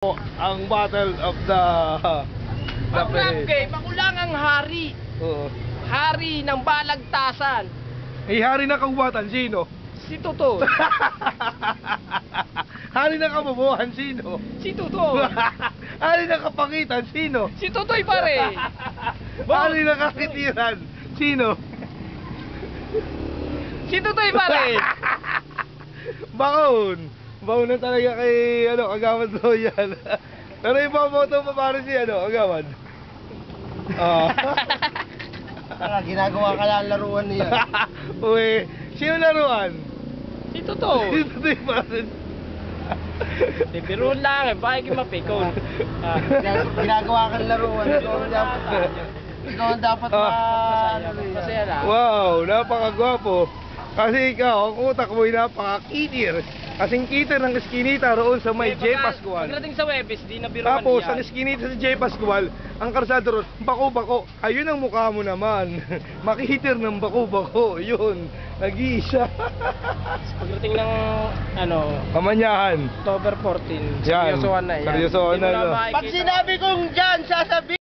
Ang Battle of the Ang rap game, ako lang ang hari. Oo. Hari ng balagtasan. Hari ng kagubatan, sino? Si Toto. Hari ng kababuhan, sino? Si Toto. Hari ng kapangitan, sino? Si Totoy pare. Hari ng kakitiran, sino? Si Totoy pare. Baon. Baon na talaga kay Kagawad Royal. Pero ipamoto pa para si Kagawad. Ginagawa ka lang laruan niya. Uy, sino laruan? Si Toto. Si Totoy pa rin. Di biro lang, bakit mapikon? Ginagawa ka lang laruan. Ikaw ang dapat Masaya lang. Wow, napakagwapo. Kasi ikaw, ang utak mo'y napaka-kitir. Kasing kitir ng eskinita roon sa may J. Pascual. Pagdating sa Webes, di nabiruan Tapos, yan. ang eskinita sa J. Pascual, ang karsado roon, bako-bako. Ayun ang mukha mo naman. Makihitir ng bako-bako. Yun, nag-iisa. Pagdating ng, Kamanyahan. October 14, Yan. seryosohan na yan. Seryosohan Hindi mo na, makikita. Pag sinabi kong dyan, sasabihin